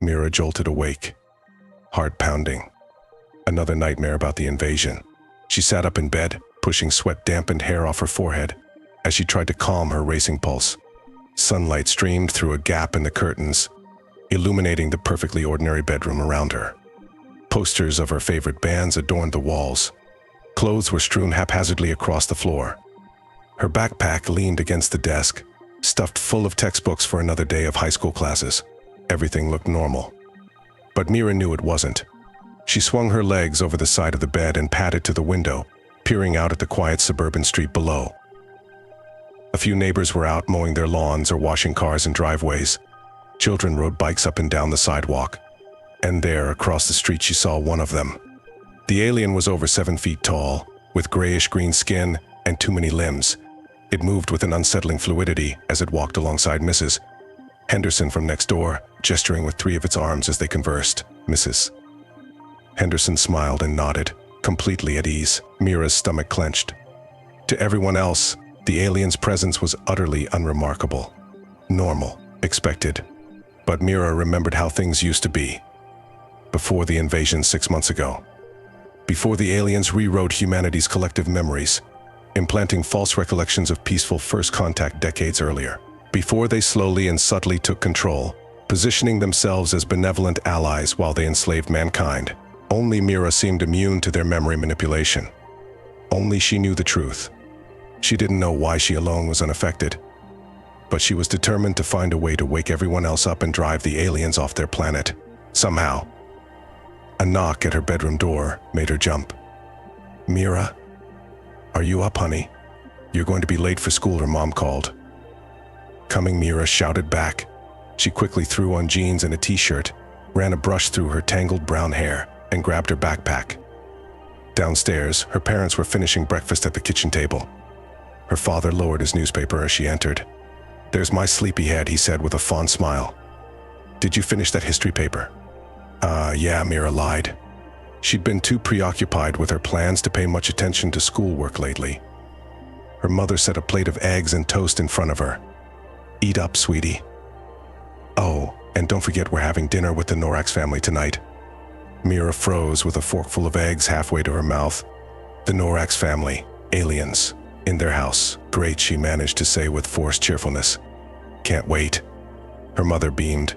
Mira jolted awake, heart pounding. Another nightmare about the invasion. She sat up in bed, pushing sweat-dampened hair off her forehead as she tried to calm her racing pulse. Sunlight streamed through a gap in the curtains, illuminating the perfectly ordinary bedroom around her. Posters of her favorite bands adorned the walls. Clothes were strewn haphazardly across the floor. Her backpack leaned against the desk, stuffed full of textbooks for another day of high school classes. Everything looked normal. But Mira knew it wasn't. She swung her legs over the side of the bed and padded to the window, peering out at the quiet suburban street below. A few neighbors were out mowing their lawns or washing cars in driveways. Children rode bikes up and down the sidewalk. And there, across the street, she saw one of them. The alien was over 7 feet tall, with grayish-green skin and too many limbs. It moved with an unsettling fluidity as it walked alongside Mrs. Henderson from next door, gesturing with 3 of its arms as they conversed. Mrs. Henderson smiled and nodded, completely at ease. Mira's stomach clenched. To everyone else, the alien's presence was utterly unremarkable. Normal, expected. But Mira remembered how things used to be. Before the invasion 6 months ago. Before the aliens rewrote humanity's collective memories, implanting false recollections of peaceful first contact decades earlier. Before they slowly and subtly took control, positioning themselves as benevolent allies while they enslaved mankind. Only Mira seemed immune to their memory manipulation. Only she knew the truth. She didn't know why she alone was unaffected, but she was determined to find a way to wake everyone else up and drive the aliens off their planet, somehow. A knock at her bedroom door made her jump. "Mira? Are you up, honey? You're going to be late for school," her mom called. Coming, Mira shouted back. She quickly threw on jeans and a t-shirt, ran a brush through her tangled brown hair, and grabbed her backpack. Downstairs, her parents were finishing breakfast at the kitchen table. Her father lowered his newspaper as she entered. "There's my sleepyhead," he said with a fond smile. "Did you finish that history paper?" Yeah, Mira lied. She'd been too preoccupied with her plans to pay much attention to schoolwork lately. Her mother set a plate of eggs and toast in front of her. "Eat up, sweetie." "Oh, and don't forget we're having dinner with the Noorax family tonight." Mira froze with a forkful of eggs halfway to her mouth. The Noorax family, aliens, in their house. "Great," she managed to say with forced cheerfulness. "Can't wait." Her mother beamed.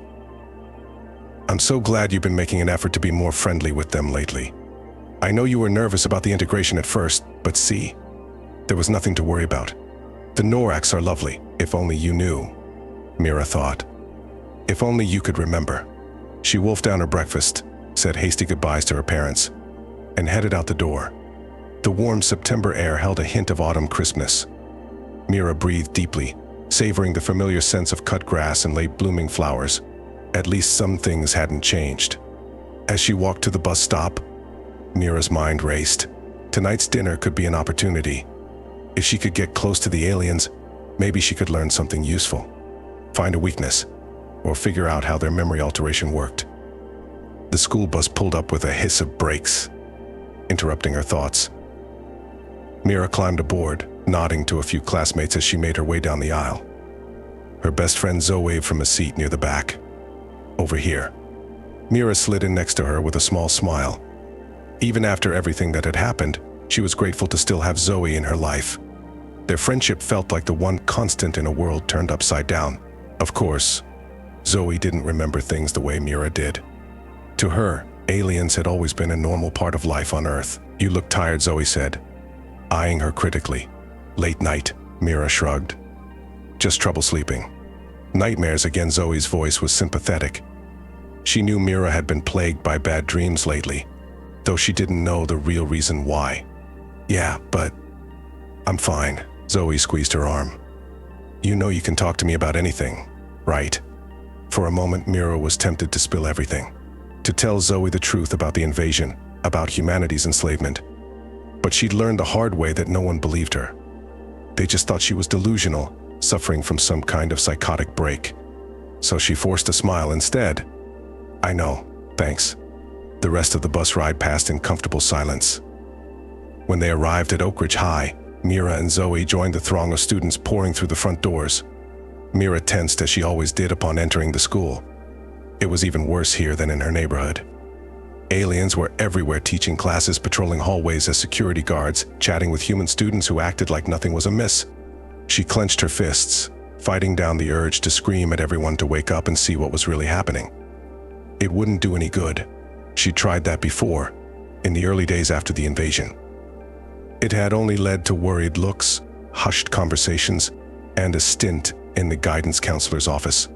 "I'm so glad you've been making an effort to be more friendly with them lately. I know you were nervous about the integration at first, but see, there was nothing to worry about. The Noorax are lovely, if only you knew," Mira thought. "If only you could remember." She wolfed down her breakfast, said hasty goodbyes to her parents, and headed out the door. The warm September air held a hint of autumn crispness. Mira breathed deeply, savoring the familiar sense of cut grass and late blooming flowers. At least some things hadn't changed. As she walked to the bus stop, Mira's mind raced. Tonight's dinner could be an opportunity. If she could get close to the aliens, maybe she could learn something useful, find a weakness, or figure out how their memory alteration worked. The school bus pulled up with a hiss of brakes, interrupting her thoughts. Mira climbed aboard, nodding to a few classmates as she made her way down the aisle. Her best friend Zoe waved from a seat near the back. "Over here." Mira slid in next to her with a small smile. Even after everything that had happened, she was grateful to still have Zoe in her life. Their friendship felt like the one constant in a world turned upside down. Of course, Zoe didn't remember things the way Mira did. To her, aliens had always been a normal part of life on Earth. "You look tired," Zoe said, eyeing her critically. "Late night," Mira shrugged. "Just trouble sleeping." "Nightmares again," Zoe's voice was sympathetic. She knew Mira had been plagued by bad dreams lately, though she didn't know the real reason why. "Yeah, but I'm fine." Zoe squeezed her arm. "You know you can talk to me about anything, right?" For a moment, Mira was tempted to spill everything, to tell Zoe the truth about the invasion, about humanity's enslavement. But she'd learned the hard way that no one believed her. They just thought she was delusional, suffering from some kind of psychotic break. So she forced a smile instead. "I know, thanks." The rest of the bus ride passed in comfortable silence. When they arrived at Oak Ridge High, Mira and Zoe joined the throng of students pouring through the front doors. Mira tensed as she always did upon entering the school. It was even worse here than in her neighborhood. Aliens were everywhere, teaching classes, patrolling hallways as security guards, chatting with human students who acted like nothing was amiss. She clenched her fists, fighting down the urge to scream at everyone to wake up and see what was really happening. It wouldn't do any good. She tried that before, in the early days after the invasion. It had only led to worried looks, hushed conversations, and a stint in the guidance counselor's office.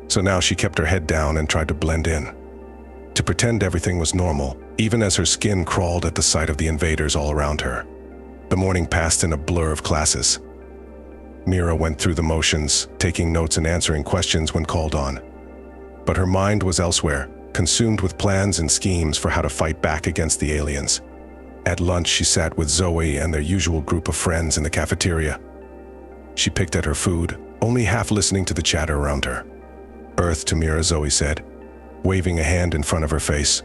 So now she kept her head down and tried to blend in, to pretend everything was normal, even as her skin crawled at the sight of the invaders all around her. The morning passed in a blur of classes. Mira went through the motions, taking notes and answering questions when called on. But her mind was elsewhere, consumed with plans and schemes for how to fight back against the aliens. At lunch, she sat with Zoe and their usual group of friends in the cafeteria. She picked at her food, only half listening to the chatter around her. "Earth to Mira," Zoe said, waving a hand in front of her face.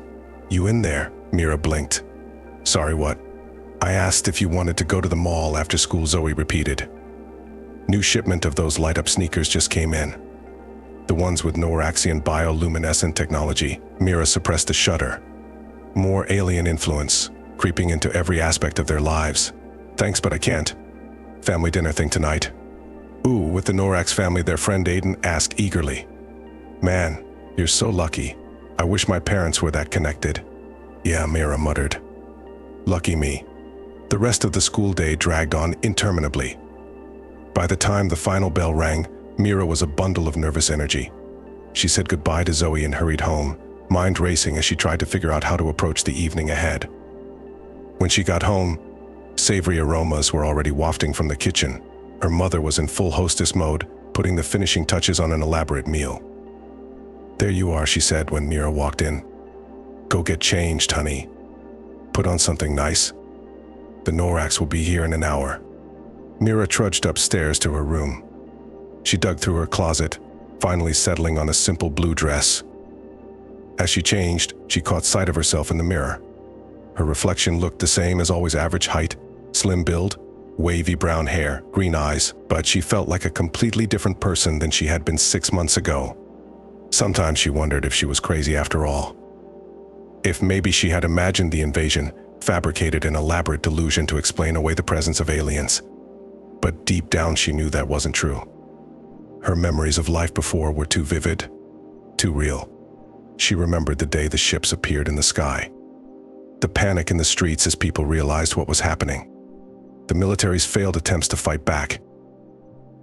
"You in there?" Mira blinked. "Sorry, what?" "I asked if you wanted to go to the mall after school," Zoe repeated. New shipment of those light-up sneakers just came in. The ones with Nooraxian bioluminescent technology. Mira suppressed a shudder. More alien influence, creeping into every aspect of their lives. "Thanks, but I can't. Family dinner thing tonight." "Ooh, with the Noorax family," their friend Aiden asked eagerly. "Man, you're so lucky. I wish my parents were that connected." "Yeah," Mira muttered. "Lucky me." The rest of the school day dragged on interminably. By the time the final bell rang, Mira was a bundle of nervous energy. She said goodbye to Zoe and hurried home, mind racing as she tried to figure out how to approach the evening ahead. When she got home, savory aromas were already wafting from the kitchen. Her mother was in full hostess mode, putting the finishing touches on an elaborate meal. "There you are," she said when Mira walked in. "Go get changed, honey. Put on something nice. The Noorax will be here in an hour." Mira trudged upstairs to her room. She dug through her closet, finally settling on a simple blue dress. As she changed, she caught sight of herself in the mirror. Her reflection looked the same as always: average height, slim build, wavy brown hair, green eyes, but she felt like a completely different person than she had been 6 months ago. Sometimes she wondered if she was crazy after all. If maybe she had imagined the invasion, fabricated an elaborate delusion to explain away the presence of aliens. But deep down she knew that wasn't true. Her memories of life before were too vivid, too real. She remembered the day the ships appeared in the sky. The panic in the streets as people realized what was happening. The military's failed attempts to fight back.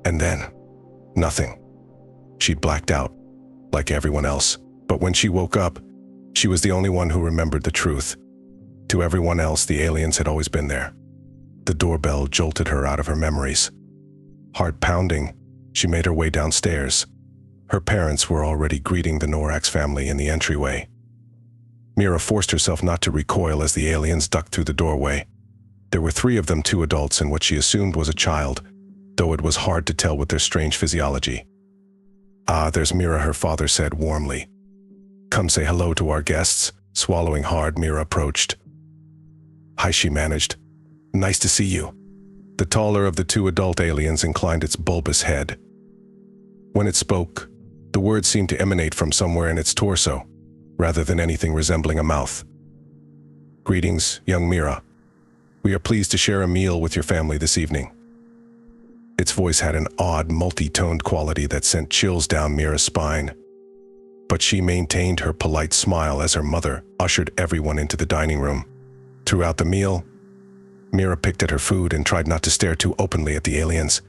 And then, nothing. She'd blacked out, like everyone else. But when she woke up, she was the only one who remembered the truth. To everyone else, the aliens had always been there. The doorbell jolted her out of her memories. Heart pounding, she made her way downstairs. Her parents were already greeting the Noorax family in the entryway. Mira forced herself not to recoil as the aliens ducked through the doorway. There were 3 of them, 2 adults and what she assumed was a child, though it was hard to tell with their strange physiology. "Ah, there's Mira," her father said warmly. "Come say hello to our guests." Swallowing hard, Mira approached. "Hi," she managed. "Nice to see you." The taller of the 2 adult aliens inclined its bulbous head. When it spoke, the words seemed to emanate from somewhere in its torso, rather than anything resembling a mouth. "Greetings, young Mira. We are pleased to share a meal with your family this evening." Its voice had an odd, multi-toned quality that sent chills down Mira's spine. But she maintained her polite smile as her mother ushered everyone into the dining room. Throughout the meal, Mira picked at her food and tried not to stare too openly at the aliens.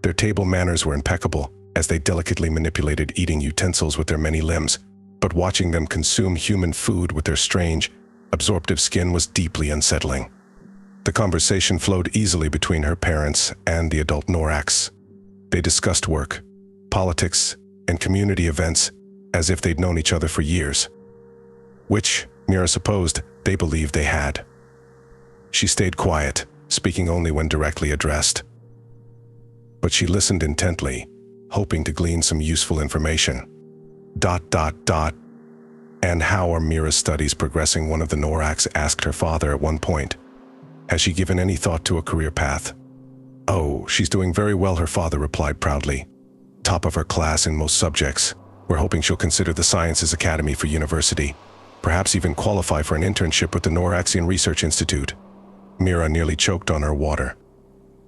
Their table manners were impeccable, as they delicately manipulated eating utensils with their many limbs, but watching them consume human food with their strange, absorptive skin was deeply unsettling. The conversation flowed easily between her parents and the adult Noorax. They discussed work, politics, and community events as if they'd known each other for years, which, Mira supposed, they believed they had. She stayed quiet, speaking only when directly addressed. But she listened intently, hoping to glean some useful information. ... "And how are Mira's studies progressing?" one of the Noorax asked her father at one point. "Has she given any thought to a career path?" "Oh, she's doing very well," her father replied proudly. "Top of her class in most subjects. We're hoping she'll consider the Sciences Academy for university, perhaps even qualify for an internship with the Nooraxian Research Institute. Mira nearly choked on her water.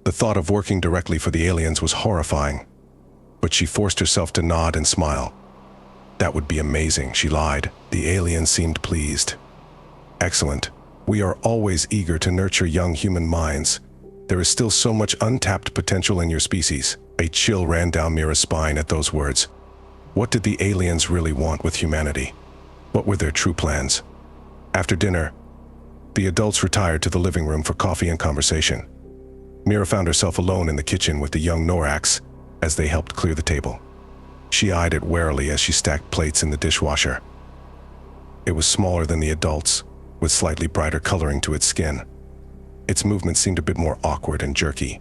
The thought of working directly for the aliens was horrifying, but she forced herself to nod and smile. That would be amazing, she lied. The aliens seemed pleased. Excellent. We are always eager to nurture young human minds. There is still so much untapped potential in your species. A chill ran down Mira's spine at those words. What did the aliens really want with humanity? What were their true plans? After dinner, the adults retired to the living room for coffee and conversation. Mira found herself alone in the kitchen with the young Noorax as they helped clear the table. She eyed it warily as she stacked plates in the dishwasher. It was smaller than the adults, with slightly brighter coloring to its skin. Its movements seemed a bit more awkward and jerky.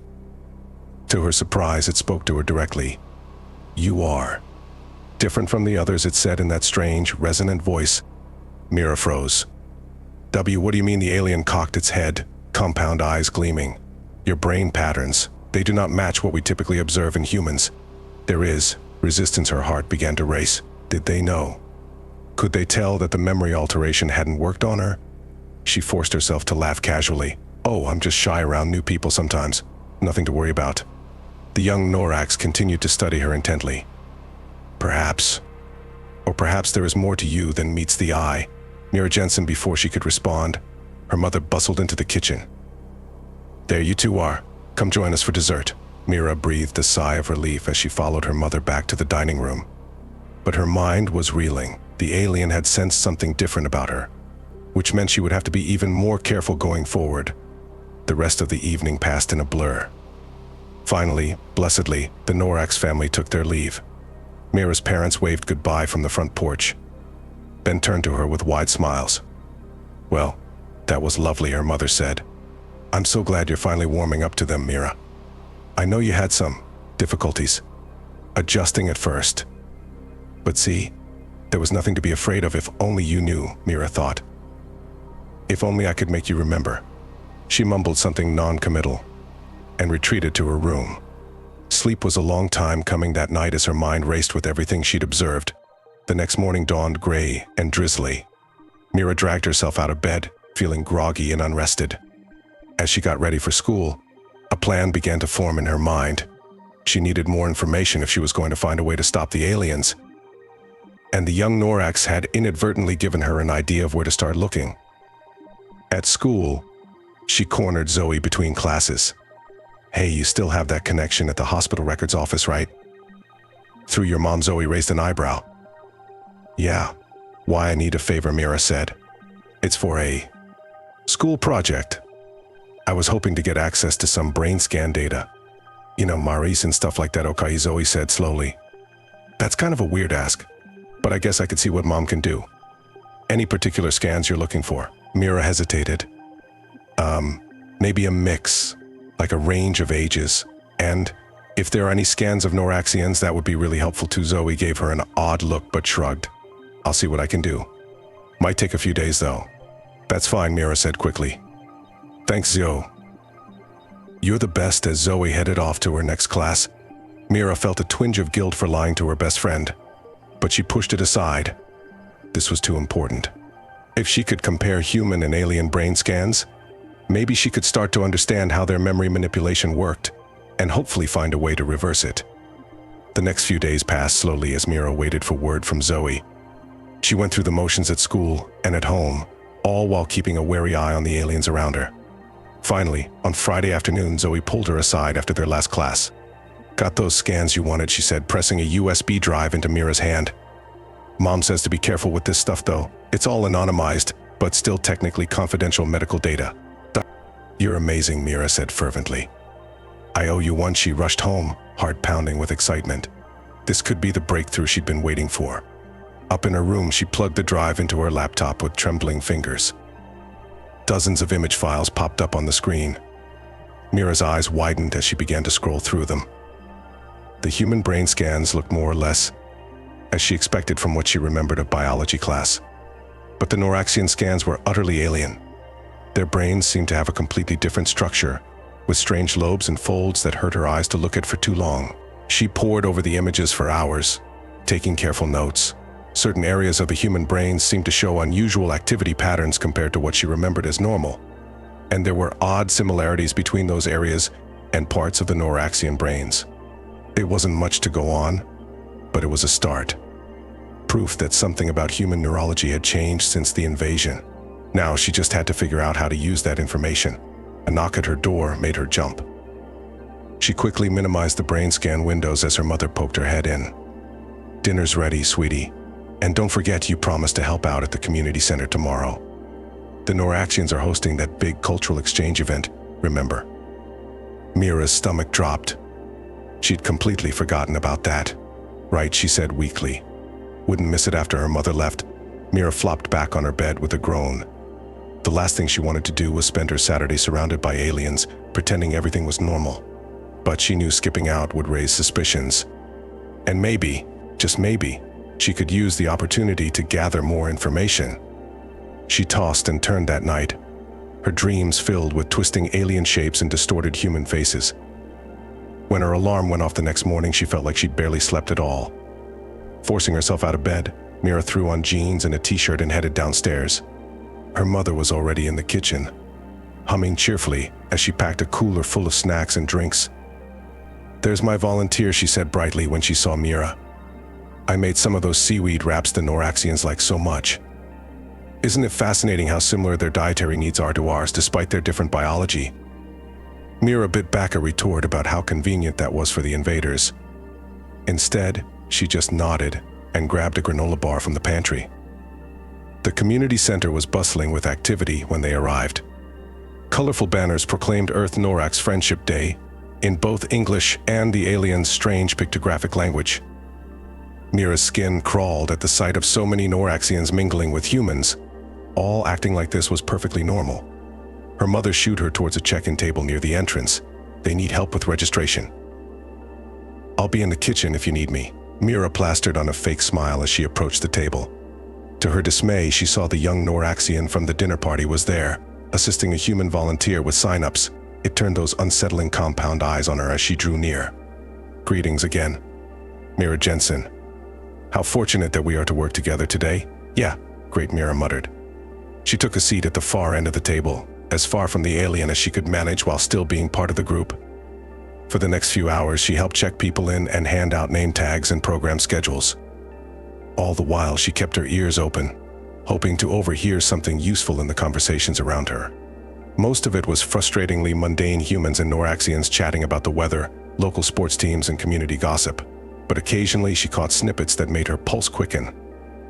To her surprise, it spoke to her directly. "You are different from the others," it said in that strange, resonant voice. Mira froze. What do you mean?" The alien cocked its head, compound eyes gleaming. "Your brain patterns, they do not match what we typically observe in humans. There is resistance." Her heart began to race. Did they know? Could they tell that the memory alteration hadn't worked on her? She forced herself to laugh casually. "Oh, I'm just shy around new people sometimes. Nothing to worry about." The young Noorax continued to study her intently. Perhaps there is more to you than meets the eye." Mira Jensen, before she could respond, her mother bustled into the kitchen. "There you two are. Come join us for dessert." Mira breathed a sigh of relief as she followed her mother back to the dining room. But her mind was reeling. The alien had sensed something different about her, which meant she would have to be even more careful going forward. The rest of the evening passed in a blur. Finally, blessedly, the Noorax family took their leave. Mira's parents waved goodbye from the front porch, then turned to her with wide smiles. "Well, that was lovely," her mother said. "I'm so glad you're finally warming up to them, Mira. I know you had some difficulties adjusting at first. But see, there was nothing to be afraid of. If only you knew," Mira thought. "If only I could make you remember." She mumbled something non-committal and retreated to her room. Sleep was a long time coming that night as her mind raced with everything she'd observed. The next morning dawned gray and drizzly. Mira dragged herself out of bed, feeling groggy and unrested. As she got ready for school, a plan began to form in her mind. She needed more information if she was going to find a way to stop the aliens. And the young Noorax had inadvertently given her an idea of where to start looking. At school, she cornered Zoe between classes. "Hey, you still have that connection at the hospital records office, right?" "Through your mom," Zoe raised an eyebrow. "Yeah. Why? I need a favor," Mira said. "It's for a school project. I was hoping to get access to some brain scan data. You know, Maurice and stuff like that." "Okay," Zoe said slowly. "That's kind of a weird ask, but I guess I could see what mom can do." "Any particular scans you're looking for?" Mira hesitated. Maybe a mix, like a range of ages. And if there are any scans of Nooraxians, that would be really helpful too." Zoe gave her an odd look but shrugged. "I'll see what I can do. Might take a few days though." "That's fine," Mira said quickly. "Thanks, Zoe." "You're the best." As Zoe headed off to her next class, Mira felt a twinge of guilt for lying to her best friend, but she pushed it aside. This was too important. If she could compare human and alien brain scans, maybe she could start to understand how their memory manipulation worked, and hopefully find a way to reverse it. The next few days passed slowly as Mira waited for word from Zoe. She went through the motions at school and at home, all while keeping a wary eye on the aliens around her. Finally, on Friday afternoon, Zoe pulled her aside after their last class. "Got those scans you wanted," she said, pressing a USB drive into Mira's hand. "Mom says to be careful with this stuff though. It's all anonymized, but still technically confidential medical data." "You're amazing," Mira said fervently. "I owe you one." She rushed home, heart pounding with excitement. This could be the breakthrough she'd been waiting for. Up in her room, she plugged the drive into her laptop with trembling fingers. Dozens of image files popped up on the screen. Mira's eyes widened as she began to scroll through them. The human brain scans looked more or less as she expected from what she remembered of biology class. But the Nooraxian scans were utterly alien. Their brains seemed to have a completely different structure, with strange lobes and folds that hurt her eyes to look at for too long. She pored over the images for hours, taking careful notes. Certain areas of the human brain seemed to show unusual activity patterns compared to what she remembered as normal. And there were odd similarities between those areas and parts of the Nooraxian brains. It wasn't much to go on, but it was a start. Proof that something about human neurology had changed since the invasion. Now she just had to figure out how to use that information. A knock at her door made her jump. She quickly minimized the brain scan windows as her mother poked her head in. "Dinner's ready, sweetie. And don't forget you promised to help out at the community center tomorrow. The Nooraxians are hosting that big cultural exchange event, remember?" Mira's stomach dropped. She'd completely forgotten about that. "Right," she said weakly. Wouldn't miss it after her mother left. Mira flopped back on her bed with a groan. The last thing she wanted to do was spend her Saturday surrounded by aliens, pretending everything was normal. But she knew skipping out would raise suspicions. And maybe, just maybe, she could use the opportunity to gather more information. She tossed and turned that night, her dreams filled with twisting alien shapes and distorted human faces. When her alarm went off the next morning, she felt like she'd barely slept at all. Forcing herself out of bed, Mira threw on jeans and a t-shirt and headed downstairs. Her mother was already in the kitchen, humming cheerfully as she packed a cooler full of snacks and drinks. "There's my volunteer," she said brightly when she saw Mira. "I made some of those seaweed wraps the Nooraxians like so much. Isn't it fascinating how similar their dietary needs are to ours despite their different biology?" Mira bit back a retort about how convenient that was for the invaders. Instead, she just nodded and grabbed a granola bar from the pantry. The community center was bustling with activity when they arrived. Colorful banners proclaimed Earth-Noorax Friendship Day in both English and the aliens' strange pictographic language. Mira's skin crawled at the sight of so many Nooraxians mingling with humans, all acting like this was perfectly normal. Her mother shooed her towards a check-in table near the entrance. "They need help with registration." "I'll be in the kitchen if you need me." Mira plastered on a fake smile as she approached the table. To her dismay, she saw the young Nooraxian from the dinner party was there, assisting a human volunteer with sign-ups. It turned those unsettling compound eyes on her as she drew near. "Greetings again. Mira Jensen. How fortunate that we are to work together today." "Yeah," great, Mira muttered. She took a seat at the far end of the table, as far from the alien as she could manage while still being part of the group. For the next few hours, she helped check people in and hand out name tags and program schedules. All the while, she kept her ears open, hoping to overhear something useful in the conversations around her. Most of it was frustratingly mundane humans and Nooraxians chatting about the weather, local sports teams, and community gossip. But occasionally, she caught snippets that made her pulse quicken.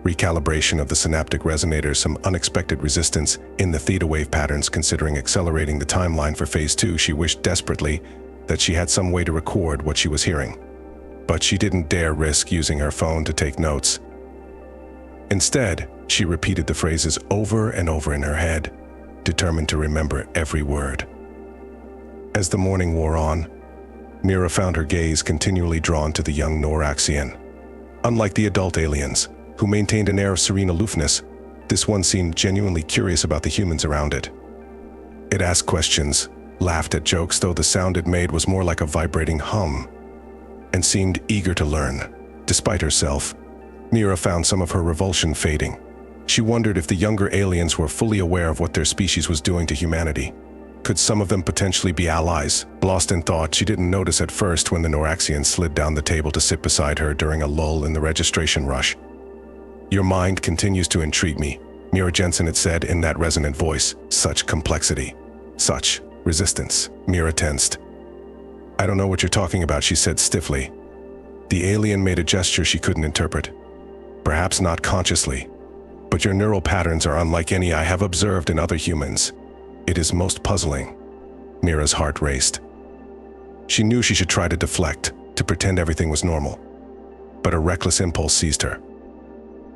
Recalibration of the synaptic resonators, some unexpected resistance in the theta wave patterns. Considering accelerating the timeline for Phase 2, she wished desperately that she had some way to record what she was hearing. But she didn't dare risk using her phone to take notes. Instead, she repeated the phrases over and over in her head, determined to remember every word. As the morning wore on, Mira found her gaze continually drawn to the young Nooraxian. Unlike the adult aliens, who maintained an air of serene aloofness, this one seemed genuinely curious about the humans around it. It asked questions, laughed at jokes, though the sound it made was more like a vibrating hum, and seemed eager to learn. Despite herself, Mira found some of her revulsion fading. She wondered if the younger aliens were fully aware of what their species was doing to humanity. Could some of them potentially be allies? Lost in thought, she didn't notice at first when the Nooraxian slid down the table to sit beside her during a lull in the registration rush. "Your mind continues to intrigue me," Mira Jensen had said in that resonant voice. Such complexity. Such resistance. Mira tensed. "I don't know what you're talking about," she said stiffly. The alien made a gesture she couldn't interpret. "Perhaps not consciously, but your neural patterns are unlike any I have observed in other humans. It is most puzzling." Mira's heart raced. She knew she should try to deflect, to pretend everything was normal. But a reckless impulse seized her.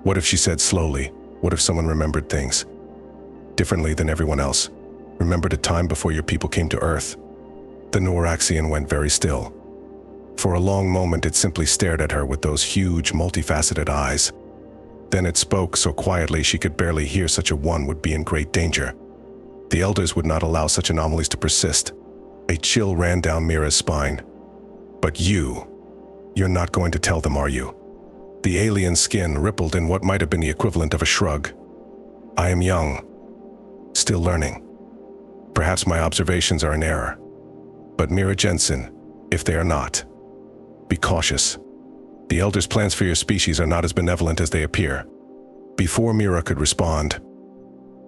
What if she said slowly, what if someone remembered things differently than everyone else? Remembered a time before your people came to Earth? The Nooraxian went very still. For a long moment, it simply stared at her with those huge, multifaceted eyes. Then it spoke so quietly she could barely hear. Such a one would be in great danger. The elders would not allow such anomalies to persist. A chill ran down Mira's spine. "But you're not going to tell them, are you?" The alien skin rippled in what might have been the equivalent of a shrug. I am young, still learning. Perhaps my observations are in error. But Mira Jensen, if they are not, be cautious. The Elder's plans for your species are not as benevolent as they appear. Before Mira could respond,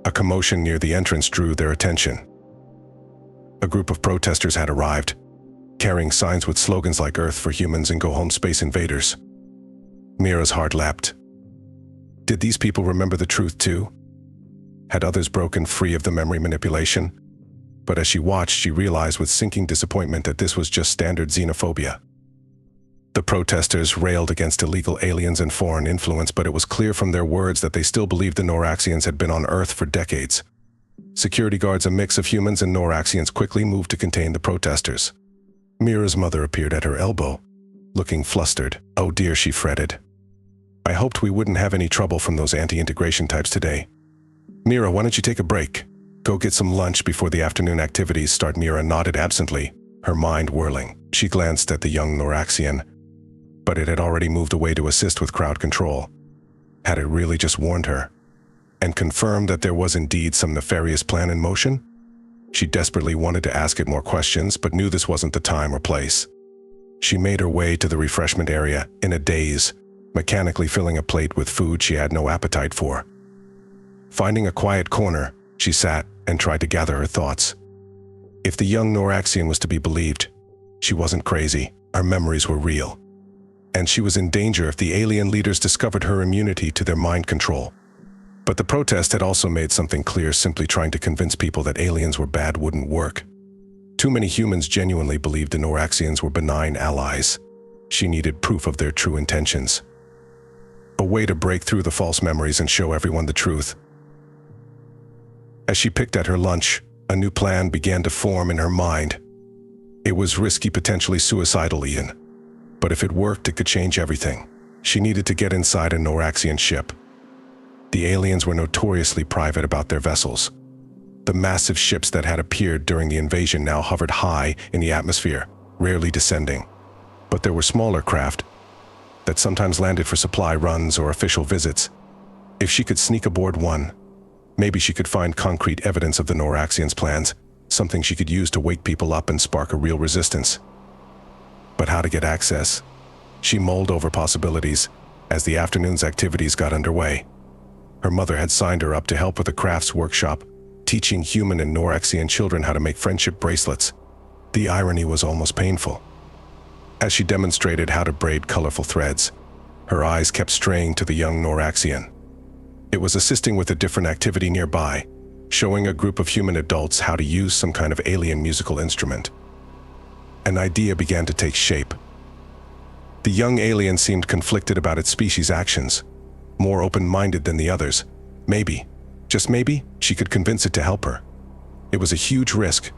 a commotion near the entrance drew their attention. A group of protesters had arrived, carrying signs with slogans like Earth for humans and Go Home Space Invaders. Mira's heart leapt. Did these people remember the truth too? Had others broken free of the memory manipulation? But as she watched, she realized with sinking disappointment that this was just standard xenophobia. The protesters railed against illegal aliens and foreign influence, but it was clear from their words that they still believed the Nooraxians had been on Earth for decades. Security guards, a mix of humans and Nooraxians, quickly moved to contain the protesters. Mira's mother appeared at her elbow, looking flustered. Oh dear, she fretted. I hoped we wouldn't have any trouble from those anti-integration types today. Mira, why don't you take a break? Go get some lunch before the afternoon activities start. Mira nodded absently, her mind whirling. She glanced at the young Nooraxian, but it had already moved away to assist with crowd control. Had it really just warned her and confirmed that there was indeed some nefarious plan in motion? She desperately wanted to ask it more questions, but knew this wasn't the time or place. She made her way to the refreshment area in a daze, mechanically filling a plate with food she had no appetite for. Finding a quiet corner, she sat and tried to gather her thoughts. If the young Nooraxian was to be believed, she wasn't crazy. Her memories were real. And she was in danger if the alien leaders discovered her immunity to their mind control. But the protest had also made something clear. Simply trying to convince people that aliens were bad wouldn't work. Too many humans genuinely believed the Nooraxians were benign allies. She needed proof of their true intentions. A way to break through the false memories and show everyone the truth. As she picked at her lunch, a new plan began to form in her mind. It was risky, potentially suicidal even. But if it worked, it could change everything. She needed to get inside a Nooraxian ship. The aliens were notoriously private about their vessels. The massive ships that had appeared during the invasion now hovered high in the atmosphere, rarely descending. But there were smaller craft that sometimes landed for supply runs or official visits. If she could sneak aboard one, maybe she could find concrete evidence of the Nooraxians' plans, something she could use to wake people up and spark a real resistance. But how to get access? She mulled over possibilities as the afternoon's activities got underway. Her mother had signed her up to help with a crafts workshop, teaching human and Nooraxian children how to make friendship bracelets. The irony was almost painful. As she demonstrated how to braid colorful threads, her eyes kept straying to the young Nooraxian. It was assisting with a different activity nearby, showing a group of human adults how to use some kind of alien musical instrument. An idea began to take shape. The young alien seemed conflicted about its species' actions, more open-minded than the others. Maybe, just maybe, she could convince it to help her. It was a huge risk.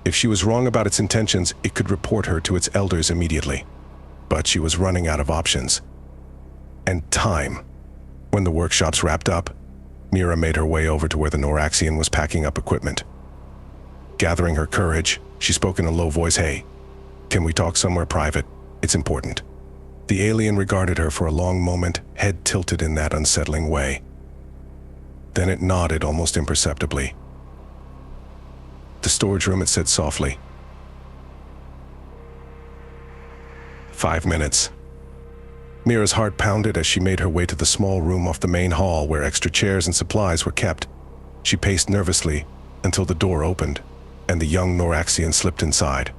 If she was wrong about its intentions, it could report her to its elders immediately. But she was running out of options. And time. When the workshops wrapped up, Mira made her way over to where the Nooraxian was packing up equipment. Gathering her courage, she spoke in a low voice. Hey, can we talk somewhere private? It's important. The alien regarded her for a long moment, head tilted in that unsettling way. Then it nodded almost imperceptibly. The storage room, it said softly. 5 minutes. Mira's heart pounded as she made her way to the small room off the main hall where extra chairs and supplies were kept. She paced nervously until the door opened and the young Nooraxian slipped inside.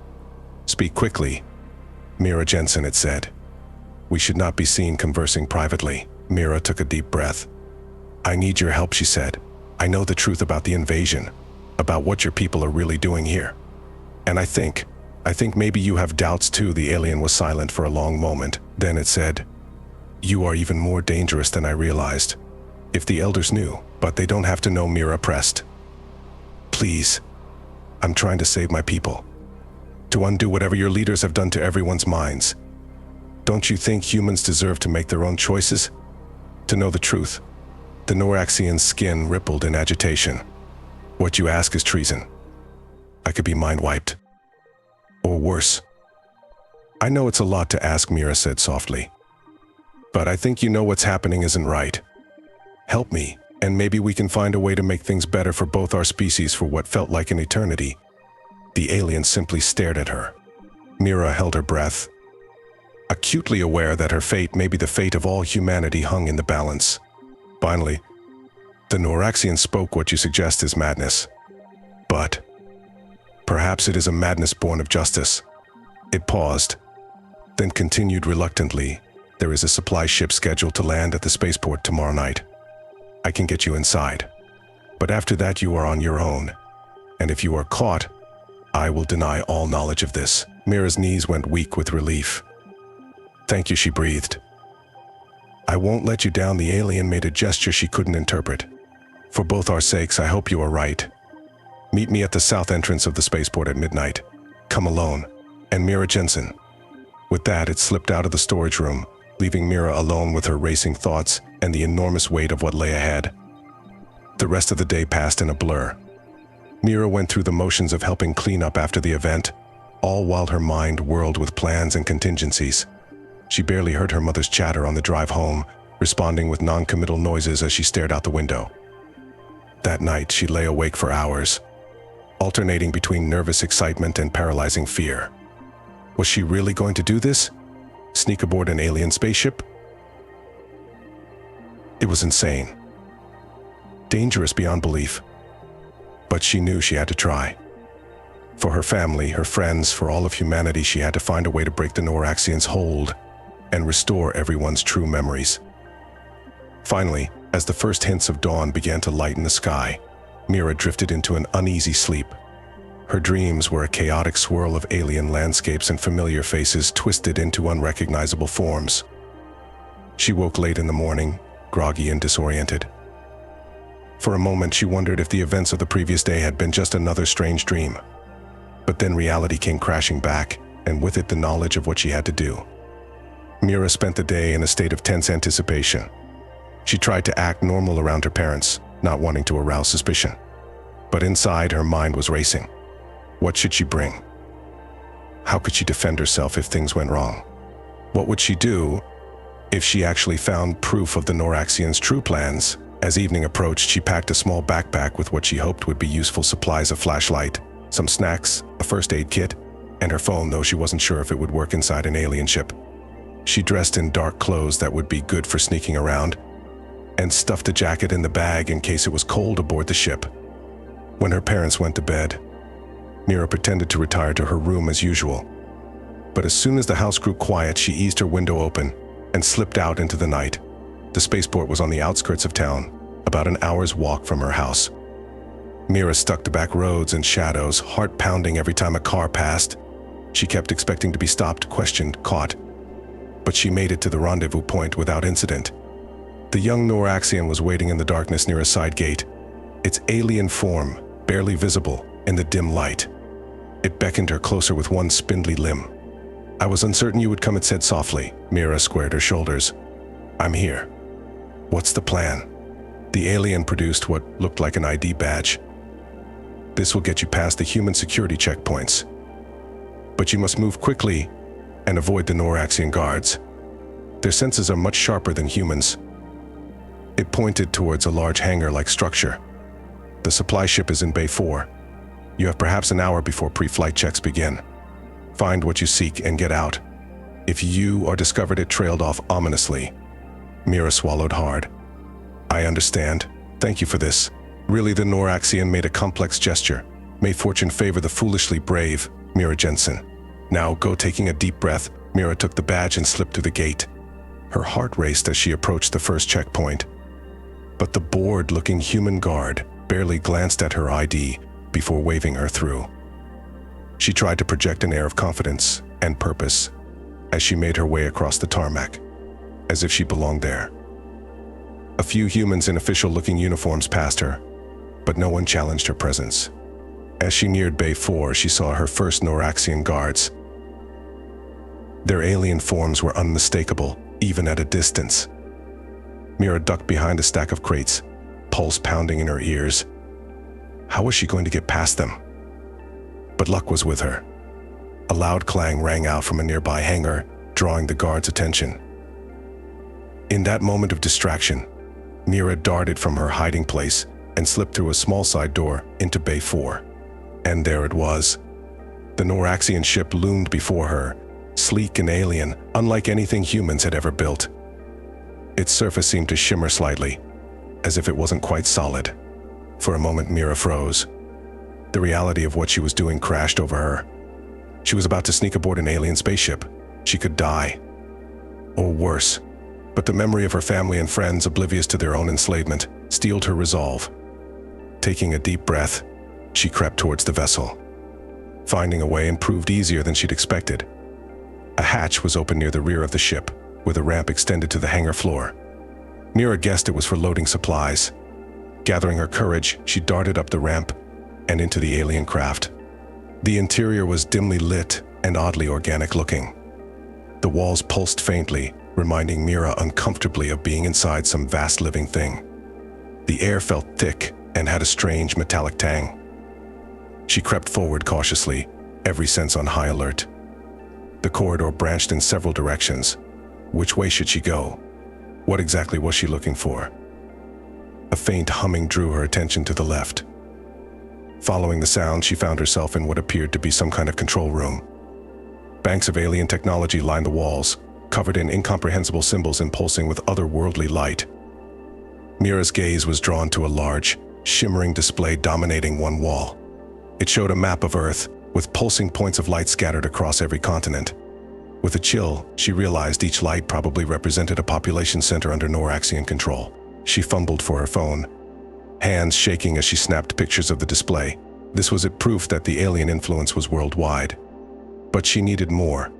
Speak quickly, Mira Jensen, it said. We should not be seen conversing privately. Mira took a deep breath. I need your help, she said. I know the truth about the invasion, about what your people are really doing here. And I think maybe you have doubts too. The alien was silent for a long moment. Then it said, you are even more dangerous than I realized. If the elders knew, but they don't have to know. Mira pressed. Please, I'm trying to save my people. To undo whatever your leaders have done to everyone's minds. Don't you think humans deserve to make their own choices? To know the truth? The Nooraxian's skin rippled in agitation. What you ask is treason. I could be mind-wiped. Or worse. I know it's a lot to ask, Mira said softly. But I think you know what's happening isn't right. Help me, and maybe we can find a way to make things better for both our species for what felt like an eternity." The alien simply stared at her. Mira held her breath, acutely aware that her fate, maybe the fate of all humanity, hung in the balance. Finally, the Nooraxian spoke. "What you suggest is madness. But perhaps it is a madness born of justice." It paused, then continued reluctantly. "There is a supply ship scheduled to land at the spaceport tomorrow night. I can get you inside. But after that you are on your own. And if you are caught, I will deny all knowledge of this." Mira's knees went weak with relief. "Thank you," she breathed. "I won't let you down." The alien made a gesture she couldn't interpret. "For both our sakes, I hope you are right. Meet me at the south entrance of the spaceport at midnight. Come alone. And Mira Jensen." With that, it slipped out of the storage room, leaving Mira alone with her racing thoughts and the enormous weight of what lay ahead. The rest of the day passed in a blur. Mira went through the motions of helping clean up after the event, all while her mind whirled with plans and contingencies. She barely heard her mother's chatter on the drive home, responding with non-committal noises as she stared out the window. That night, she lay awake for hours, alternating between nervous excitement and paralyzing fear. Was she really going to do this? Sneak aboard an alien spaceship? It was insane. Dangerous beyond belief. But she knew she had to try. For her family, her friends, for all of humanity, she had to find a way to break the Nooraxians' hold and restore everyone's true memories. Finally, as the first hints of dawn began to lighten the sky, Mira drifted into an uneasy sleep. Her dreams were a chaotic swirl of alien landscapes and familiar faces twisted into unrecognizable forms. She woke late in the morning, groggy and disoriented. For a moment, she wondered if the events of the previous day had been just another strange dream. But then reality came crashing back, and with it the knowledge of what she had to do. Mira spent the day in a state of tense anticipation. She tried to act normal around her parents, not wanting to arouse suspicion. But inside, her mind was racing. What should she bring? How could she defend herself if things went wrong? What would she do if she actually found proof of the Nooraxians' true plans? As evening approached, she packed a small backpack with what she hoped would be useful supplies: a flashlight, some snacks, a first aid kit, and her phone, though she wasn't sure if it would work inside an alien ship. She dressed in dark clothes that would be good for sneaking around, and stuffed a jacket in the bag in case it was cold aboard the ship. When her parents went to bed, Mira pretended to retire to her room as usual. But as soon as the house grew quiet, she eased her window open and slipped out into the night. The spaceport was on the outskirts of town, about an hour's walk from her house. Mira stuck to back roads and shadows, heart pounding every time a car passed. She kept expecting to be stopped, questioned, caught. But she made it to the rendezvous point without incident. The young Nooraxian was waiting in the darkness near a side gate, its alien form barely visible in the dim light. It beckoned her closer with one spindly limb. "I was uncertain you would come," it said softly. Mira squared her shoulders. "I'm here. What's the plan?" The alien produced what looked like an ID badge. "This will get you past the human security checkpoints. But you must move quickly and avoid the Nooraxian guards. Their senses are much sharper than humans." It pointed towards a large hangar-like structure. "The supply ship is in Bay 4. You have perhaps an hour before pre-flight checks begin. Find what you seek and get out. If you are discovered," it trailed off ominously. Mira swallowed hard. "I understand. Thank you for this." Really, the Nooraxian made a complex gesture. "May fortune favor the foolishly brave, Mira Jensen. Now go." Taking a deep breath, Mira took the badge and slipped through the gate. Her heart raced as she approached the first checkpoint. But the bored-looking human guard barely glanced at her ID before waving her through. She tried to project an air of confidence and purpose as she made her way across the tarmac, as if she belonged there. A few humans in official-looking uniforms passed her, but no one challenged her presence. As she neared Bay 4, she saw her first Nooraxian guards. Their alien forms were unmistakable, even at a distance. Mira ducked behind a stack of crates, pulse pounding in her ears. How was she going to get past them? But luck was with her. A loud clang rang out from a nearby hangar, drawing the guards' attention. In that moment of distraction, Mira darted from her hiding place and slipped through a small side door into Bay 4. And there it was. The Nooraxian ship loomed before her, sleek and alien, unlike anything humans had ever built. Its surface seemed to shimmer slightly, as if it wasn't quite solid. For a moment, Mira froze. The reality of what she was doing crashed over her. She was about to sneak aboard an alien spaceship. She could die. Or worse. But the memory of her family and friends, oblivious to their own enslavement, steeled her resolve. Taking a deep breath, she crept towards the vessel. Finding a way proved easier than she'd expected. A hatch was open near the rear of the ship, with a ramp extended to the hangar floor. Mira guessed it was for loading supplies. Gathering her courage, she darted up the ramp and into the alien craft. The interior was dimly lit and oddly organic looking. The walls pulsed faintly, reminding Mira uncomfortably of being inside some vast living thing. The air felt thick and had a strange metallic tang. She crept forward cautiously, every sense on high alert. The corridor branched in several directions. Which way should she go? What exactly was she looking for? A faint humming drew her attention to the left. Following the sound, she found herself in what appeared to be some kind of control room. Banks of alien technology lined the walls, covered in incomprehensible symbols and pulsing with otherworldly light. Mira's gaze was drawn to a large, shimmering display dominating one wall. It showed a map of Earth, with pulsing points of light scattered across every continent. With a chill, she realized each light probably represented a population center under Nooraxian control. She fumbled for her phone, hands shaking as she snapped pictures of the display. This was proof that the alien influence was worldwide. But she needed more,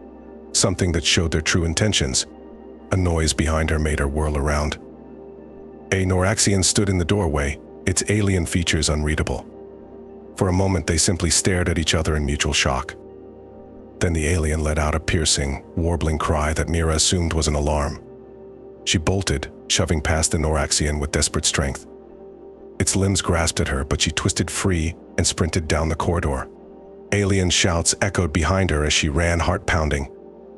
something that showed their true intentions. A noise behind her made her whirl around. A Nooraxian stood in the doorway, its alien features unreadable. For a moment, they simply stared at each other in mutual shock. Then the alien let out a piercing, warbling cry that Mira assumed was an alarm. She bolted, shoving past the Nooraxian with desperate strength. Its limbs grasped at her, but she twisted free and sprinted down the corridor. Alien shouts echoed behind her as she ran, heart pounding.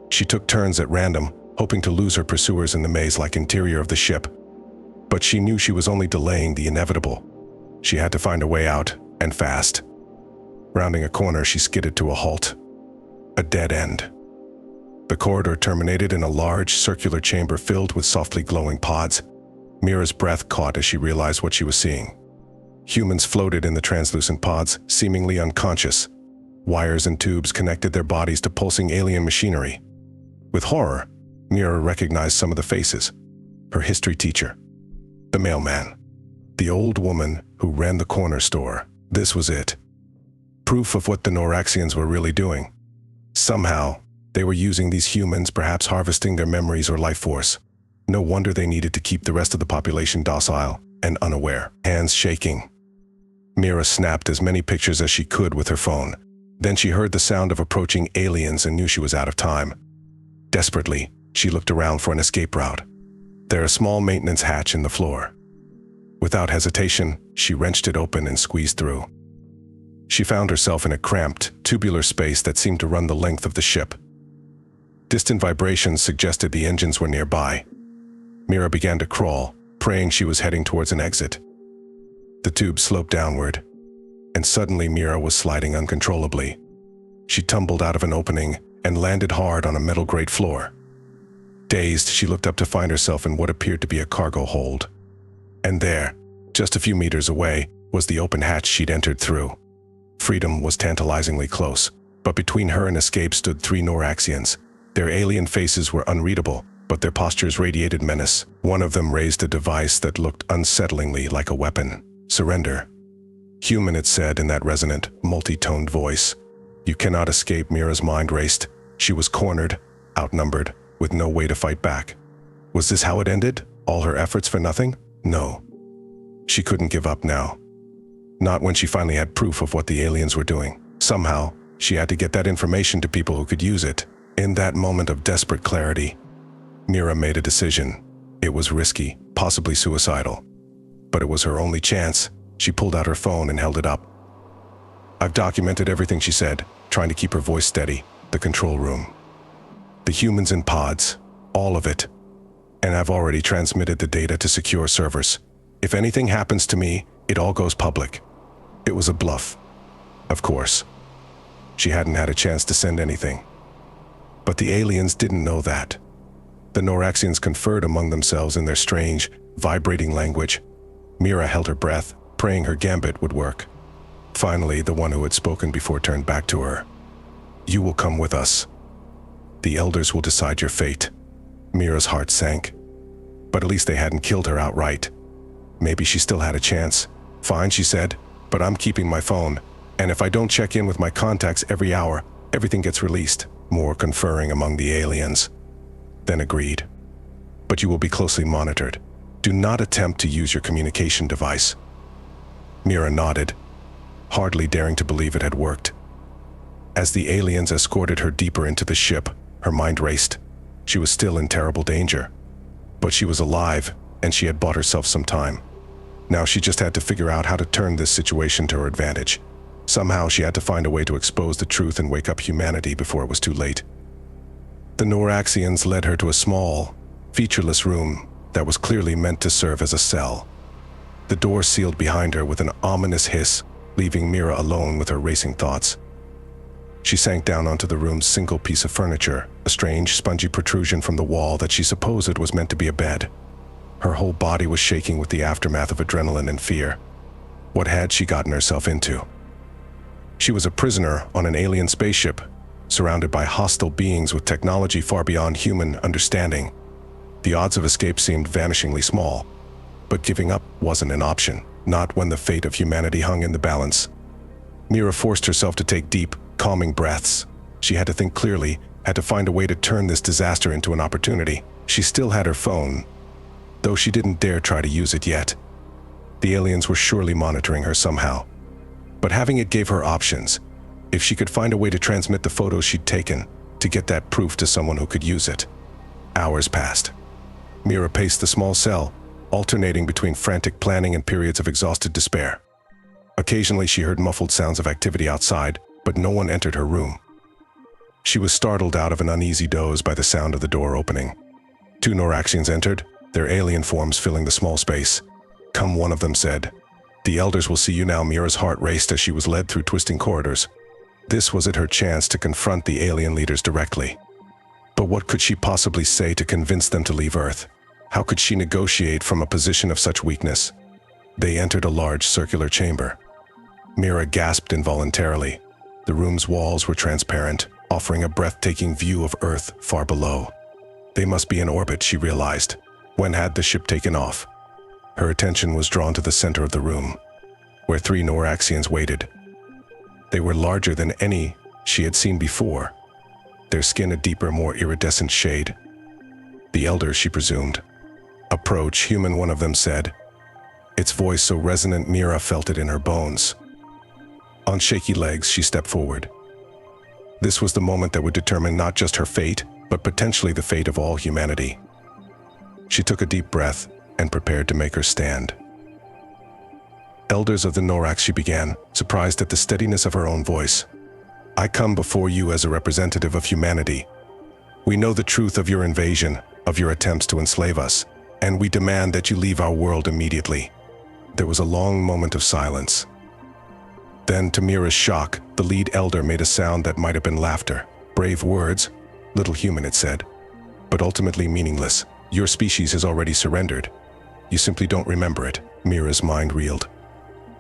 She took turns at random, hoping to lose her pursuers in the maze-like interior of the ship. But she knew she was only delaying the inevitable. She had to find a way out, and fast. Rounding a corner, she skidded to a halt. A dead end. The corridor terminated in a large, circular chamber filled with softly glowing pods. Mira's breath caught as she realized what she was seeing. Humans floated in the translucent pods, seemingly unconscious. Wires and tubes connected their bodies to pulsing alien machinery. With horror, Mira recognized some of the faces. Her history teacher. The mailman. The old woman who ran the corner store. This was it. Proof of what the Nooraxians were really doing. Somehow, they were using these humans, perhaps harvesting their memories or life force. No wonder they needed to keep the rest of the population docile and unaware. Hands shaking. Mira snapped as many pictures as she could with her phone. Then she heard the sound of approaching aliens and knew she was out of time. Desperately, she looked around for an escape route. There was a small maintenance hatch in the floor. Without hesitation, she wrenched it open and squeezed through. She found herself in a cramped, tubular space that seemed to run the length of the ship. Distant vibrations suggested the engines were nearby. Mira began to crawl, praying she was heading towards an exit. The tube sloped downward, and suddenly Mira was sliding uncontrollably. She tumbled out of an opening and landed hard on a metal grate floor. Dazed, she looked up to find herself in what appeared to be a cargo hold. And there, just a few meters away, was the open hatch she'd entered through. Freedom was tantalizingly close, but between her and escape stood 3 Nooraxians. Their alien faces were unreadable, but their postures radiated menace. One of them raised a device that looked unsettlingly like a weapon. Surrender. Human, it said in that resonant, multi-toned voice. You cannot escape. Mira's mind raced. She was cornered, outnumbered, with no way to fight back. Was this how it ended? All her efforts for nothing? No. She couldn't give up now. Not when she finally had proof of what the aliens were doing. Somehow, she had to get that information to people who could use it. In that moment of desperate clarity, Mira made a decision. It was risky, possibly suicidal. But it was her only chance. She pulled out her phone and held it up. I've documented everything, she said, trying to keep her voice steady. The control room. The humans in pods. All of it. and I've already transmitted the data to secure servers. If anything happens to me, it all goes public." It was a bluff. Of course. She hadn't had a chance to send anything. But the aliens didn't know that. The Nooraxians conferred among themselves in their strange, vibrating language. Mira held her breath, praying her gambit would work. Finally, the one who had spoken before turned back to her. "You will come with us. The elders will decide your fate." Mira's heart sank. But at least they hadn't killed her outright. Maybe she still had a chance. "Fine," she said, "but I'm keeping my phone. And if I don't check in with my contacts every hour, everything gets released." More conferring among the aliens. Then agreed. "But you will be closely monitored. Do not attempt to use your communication device." Mira nodded, hardly daring to believe it had worked. As the aliens escorted her deeper into the ship, her mind raced. She was still in terrible danger. But she was alive, and she had bought herself some time. Now she just had to figure out how to turn this situation to her advantage. Somehow she had to find a way to expose the truth and wake up humanity before it was too late. The Nooraxians led her to a small, featureless room that was clearly meant to serve as a cell. The door sealed behind her with an ominous hiss, leaving Mira alone with her racing thoughts. She sank down onto the room's single piece of furniture, a strange, spongy protrusion from the wall that she supposed was meant to be a bed. Her whole body was shaking with the aftermath of adrenaline and fear. What had she gotten herself into? She was a prisoner on an alien spaceship, surrounded by hostile beings with technology far beyond human understanding. The odds of escape seemed vanishingly small, but giving up wasn't an option, not when the fate of humanity hung in the balance. Mira forced herself to take deep, calming breaths. She had to think clearly, had to find a way to turn this disaster into an opportunity. She still had her phone, though she didn't dare try to use it yet. The aliens were surely monitoring her somehow. But having it gave her options. If she could find a way to transmit the photos she'd taken, to get that proof to someone who could use it. Hours passed. Mira paced the small cell, alternating between frantic planning and periods of exhausted despair. Occasionally she heard muffled sounds of activity outside, but no one entered her room. She was startled out of an uneasy doze by the sound of the door opening. 2 Nooraxians entered, their alien forms filling the small space. "Come," one of them said. "The elders will see you now." Mira's heart raced as she was led through twisting corridors. This was her chance to confront the alien leaders directly. But what could she possibly say to convince them to leave Earth? How could she negotiate from a position of such weakness? They entered a large circular chamber. Mira gasped involuntarily. The room's walls were transparent, offering a breathtaking view of Earth far below. They must be in orbit, she realized. When had the ship taken off? Her attention was drawn to the center of the room, where 3 Nooraxians waited. They were larger than any she had seen before, their skin a deeper, more iridescent shade. The elders, she presumed. "Approach, human," one of them said. Its voice so resonant Mira felt it in her bones. On shaky legs, she stepped forward. This was the moment that would determine not just her fate, but potentially the fate of all humanity. She took a deep breath and prepared to make her stand. "Elders of the Noorax," she began, surprised at the steadiness of her own voice. "I come before you as a representative of humanity. We know the truth of your invasion, of your attempts to enslave us, and we demand that you leave our world immediately." There was a long moment of silence. Then, to Mira's shock, the lead elder made a sound that might have been laughter. "Brave words, little human," it said, "but ultimately meaningless. Your species has already surrendered. You simply don't remember it." Mira's mind reeled.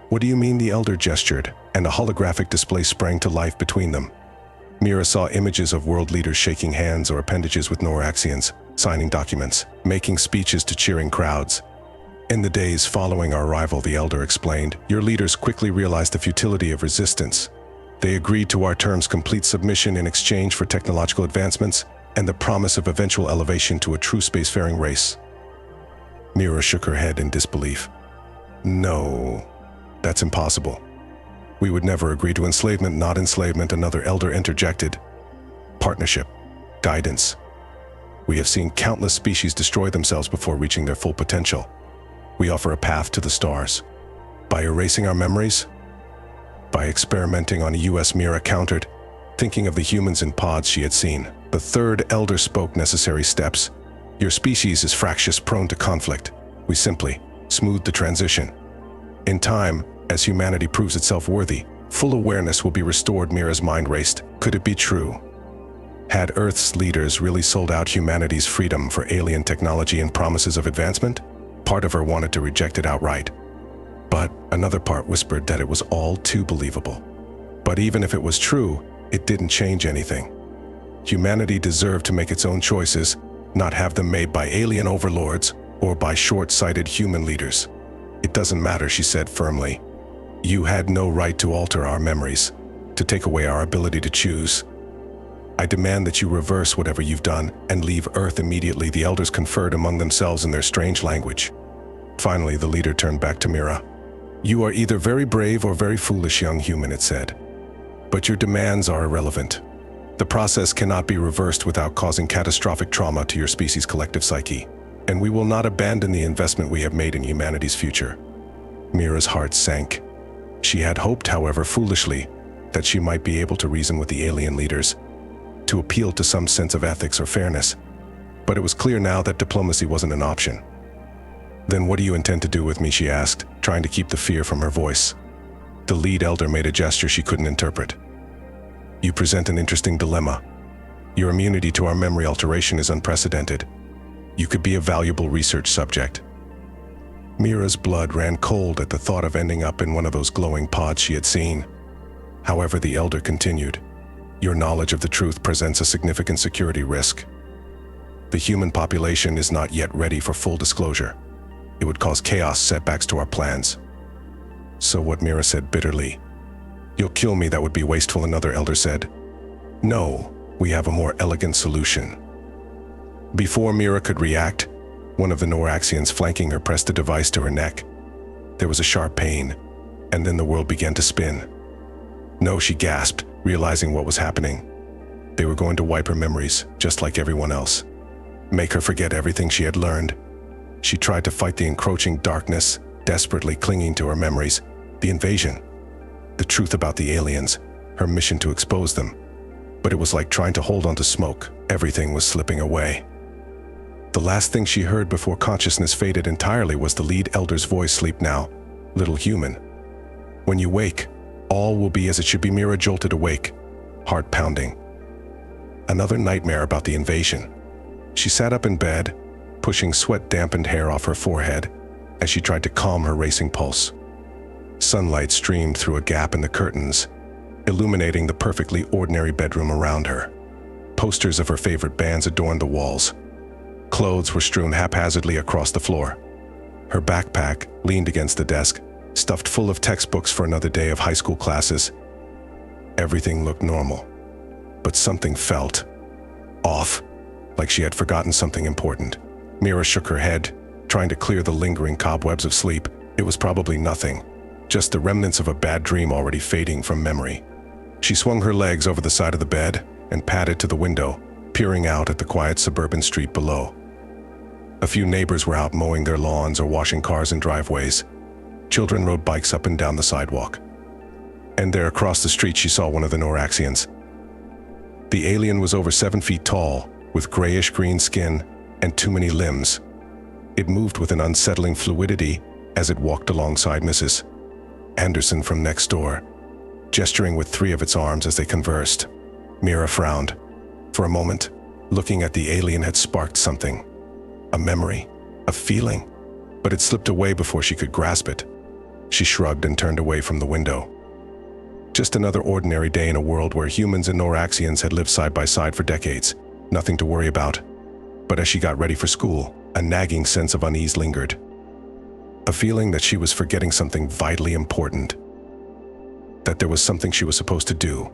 "What do you mean?" The elder gestured, and a holographic display sprang to life between them. Mira saw images of world leaders shaking hands or appendages with Nooraxians, signing documents, making speeches to cheering crowds. "In the days following our arrival," the elder explained, "your leaders quickly realized the futility of resistance. They agreed to our terms: complete submission in exchange for technological advancements and the promise of eventual elevation to a true spacefaring race." Mira shook her head in disbelief. "No, that's impossible. We would never agree to enslavement." "Not enslavement," another elder interjected. "Partnership, guidance. We have seen countless species destroy themselves before reaching their full potential. We offer a path to the stars. By erasing our memories? By experimenting on a US." Mira countered, thinking of the humans in pods she had seen. The third elder spoke necessary steps. Your species is fractious, prone to conflict. We simply smooth the transition. In time, as humanity proves itself worthy, full awareness will be restored. Mira's mind raced. Could it be true? Had Earth's leaders really sold out humanity's freedom for alien technology and promises of advancement? Part of her wanted to reject it outright. But another part whispered that it was all too believable. But even if it was true, it didn't change anything. Humanity deserved to make its own choices, not have them made by alien overlords or by short-sighted human leaders. It doesn't matter, she said firmly. You had no right to alter our memories, to take away our ability to choose. I demand that you reverse whatever you've done and leave Earth immediately, the elders conferred among themselves in their strange language. Finally, the leader turned back to Mira. You are either very brave or very foolish, young human, it said. But your demands are irrelevant. The process cannot be reversed without causing catastrophic trauma to your species' collective psyche, and we will not abandon the investment we have made in humanity's future. Mira's heart sank. She had hoped, however foolishly, that she might be able to reason with the alien leaders, to appeal to some sense of ethics or fairness. But it was clear now that diplomacy wasn't an option. Then what do you intend to do with me, she asked, trying to keep the fear from her voice. The lead elder made a gesture she couldn't interpret. You present an interesting dilemma. Your immunity to our memory alteration is unprecedented. You could be a valuable research subject. Mira's blood ran cold at the thought of ending up in one of those glowing pods she had seen. However, the elder continued. Your knowledge of the truth presents a significant security risk. The human population is not yet ready for full disclosure. It would cause chaos, setbacks to our plans. So what, Mira said bitterly. You'll kill me, that would be wasteful, another elder said. No, we have a more elegant solution. Before Mira could react, one of the Nooraxians flanking her pressed a device to her neck. There was a sharp pain, and then the world began to spin. No, she gasped, realizing what was happening. They were going to wipe her memories, just like everyone else. Make her forget everything she had learned. She tried to fight the encroaching darkness, desperately clinging to her memories, the invasion, the truth about the aliens, her mission to expose them. But it was like trying to hold on to smoke. Everything was slipping away. The last thing she heard before consciousness faded entirely was the lead elder's voice. Sleep now, little human. When you wake, all will be as it should be. Mira jolted awake, heart pounding. Another nightmare about the invasion. She sat up in bed, pushing sweat-dampened hair off her forehead as she tried to calm her racing pulse. Sunlight streamed through a gap in the curtains, illuminating the perfectly ordinary bedroom around her. Posters of her favorite bands adorned the walls. Clothes were strewn haphazardly across the floor. Her backpack leaned against the desk, stuffed full of textbooks for another day of high school classes. Everything looked normal, but something felt off, like she had forgotten something important. Mira shook her head, trying to clear the lingering cobwebs of sleep. It was probably nothing, just the remnants of a bad dream already fading from memory. She swung her legs over the side of the bed and padded to the window, peering out at the quiet suburban street below. A few neighbors were out mowing their lawns or washing cars in driveways. Children rode bikes up and down the sidewalk. And there across the street she saw one of the Nooraxians. The alien was over 7 feet tall, with grayish-green skin and too many limbs. It moved with an unsettling fluidity as it walked alongside Mrs. Anderson from next door, gesturing with 3 of its arms as they conversed. Mira frowned. For a moment, looking at the alien had sparked something. A memory, a feeling, but it slipped away before she could grasp it. She shrugged and turned away from the window. Just another ordinary day in a world where humans and Nooraxians had lived side by side for decades. Nothing to worry about. But as she got ready for school, a nagging sense of unease lingered. A feeling that she was forgetting something vitally important. That there was something she was supposed to do.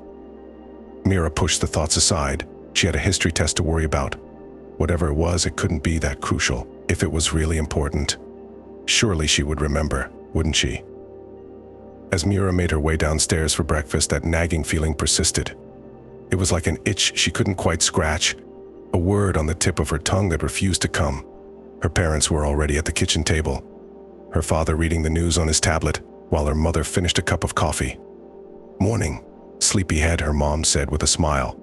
Mira pushed the thoughts aside. She had a history test to worry about. Whatever it was, it couldn't be that crucial. If it was really important, surely she would remember, wouldn't she? As Mira made her way downstairs for breakfast, that nagging feeling persisted. It was like an itch she couldn't quite scratch, a word on the tip of her tongue that refused to come. Her parents were already at the kitchen table, her father reading the news on his tablet, while her mother finished a cup of coffee. Morning, sleepyhead, her mom said with a smile.